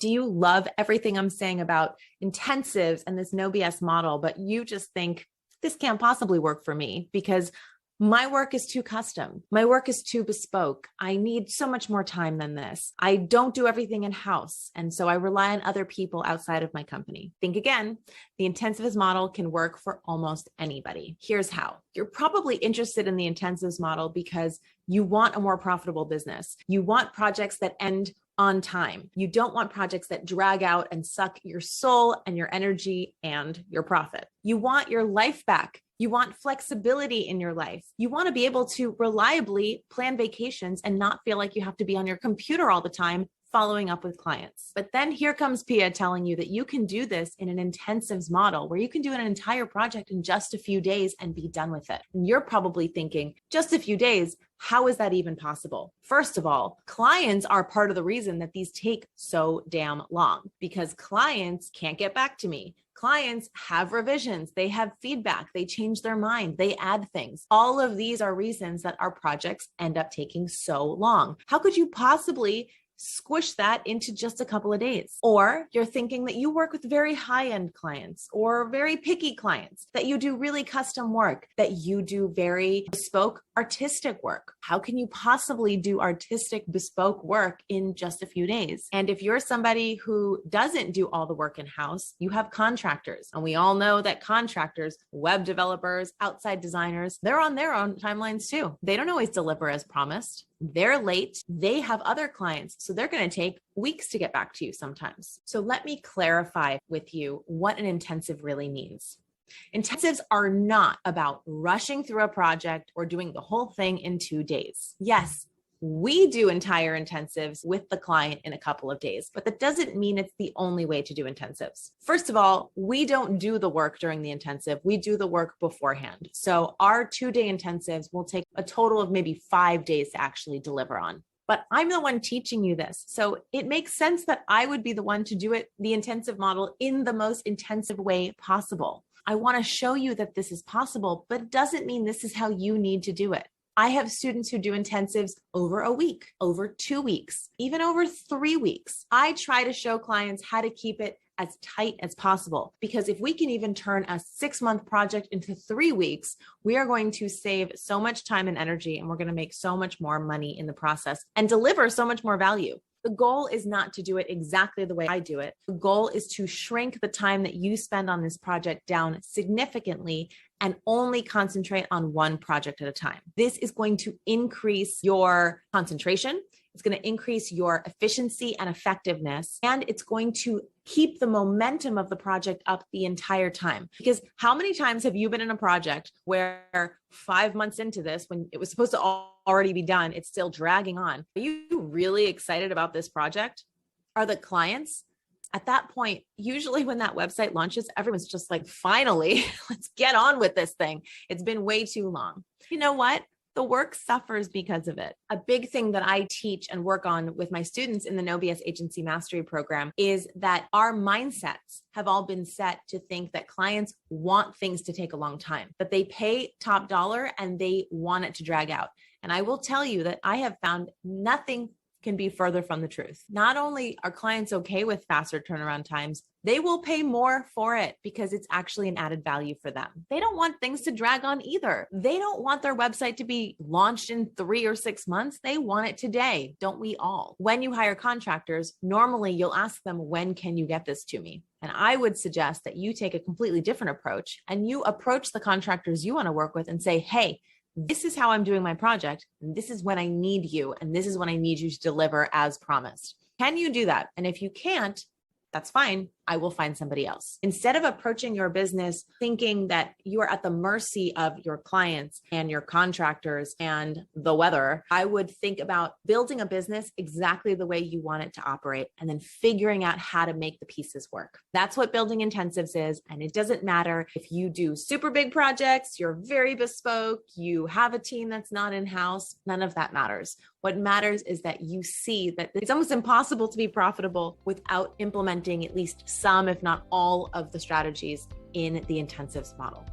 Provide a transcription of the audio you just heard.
Do you love everything I'm saying about intensives and this no BS model, but you just think this can't possibly work for me because my work is too custom. My work is too bespoke. I need so much more time than this. I don't do everything in-house. And so I rely on other people outside of my company. Think again, the intensivist model can work for almost anybody. Here's how. You're probably interested in the intensives model because you want a more profitable business. You want projects that end on time. You don't want projects that drag out and suck your soul and your energy and your profit. You want your life back. You want flexibility in your life. You want to be able to reliably plan vacations and not feel like you have to be on your computer all the time following up with clients. But then here comes Pia telling you that you can do this in an intensives model where you can do an entire project in just a few days and be done with it. And you're probably thinking, just a few days, how is that even possible? First of all, clients are part of the reason that these take so damn long because clients can't get back to me. Clients have revisions, they have feedback, they change their mind, they add things. All of these are reasons that our projects end up taking so long. How could you possibly squish that into just a couple of days? Or you're thinking that you work with very high-end clients or very picky clients, that you do really custom work, that you do very bespoke artistic work. How can you possibly do artistic bespoke work in just a few days? And if you're somebody who doesn't do all the work in-house, you have contractors. And we all know that contractors, web developers, outside designers, they're on their own timelines too. They don't always deliver as promised. They're late. They have other clients. So they're going to take weeks to get back to you sometimes. So let me clarify with you what an intensive really means. Intensives are not about rushing through a project or doing the whole thing in 2 days. Yes, we do entire intensives with the client in a couple of days, but that doesn't mean it's the only way to do intensives. First of all, we don't do the work during the intensive. We do the work beforehand. So our 2-day intensives will take a total of maybe 5 days to actually deliver on. But I'm the one teaching you this. So it makes sense that I would be the one to do it, the intensive model, in the most intensive way possible. I want to show you that this is possible, but it doesn't mean this is how you need to do it. I have students who do intensives over a week, over 2 weeks, even over 3 weeks. I try to show clients how to keep it as tight as possible, because if we can even turn a 6-month project into 3 weeks, we are going to save so much time and energy, and we're going to make so much more money in the process and deliver so much more value. The goal is not to do it exactly the way I do it. The goal is to shrink the time that you spend on this project down significantly and only concentrate on one project at a time. This is going to increase your concentration. It's going to increase your efficiency and effectiveness, and it's going to keep the momentum of the project up the entire time. Because how many times have you been in a project where 5 months into this, when it was supposed to already be done, it's still dragging on? Are you really excited about this project? Are the clients? At that point, usually when that website launches, everyone's just like, finally, let's get on with this thing. It's been way too long. You know what? The work suffers because of it. A big thing that I teach and work on with my students in the No BS Agency Mastery Program is that our mindsets have all been set to think that clients want things to take a long time, that they pay top dollar and they want it to drag out. And I will tell you that I have found nothing can be further from the truth. Not only are clients okay with faster turnaround times, they will pay more for it because it's actually an added value for them. They don't want things to drag on either. They don't want their website to be launched in 3 or 6 months. They want it today. Don't we all? When you hire contractors, normally you'll ask them, when can you get this to me? And I would suggest that you take a completely different approach and you approach the contractors you want to work with and say, hey, this is how I'm doing my project. And this is when I need you. And this is when I need you to deliver as promised. Can you do that? And if you can't, that's fine. I will find somebody else. Instead of approaching your business thinking that you are at the mercy of your clients and your contractors and the weather, I would think about building a business exactly the way you want it to operate and then figuring out how to make the pieces work. That's what building intensives is. And it doesn't matter if you do super big projects, you're very bespoke, you have a team that's not in-house, none of that matters. What matters is that you see that it's almost impossible to be profitable without implementing at least some, if not all, of the strategies in the intensives model.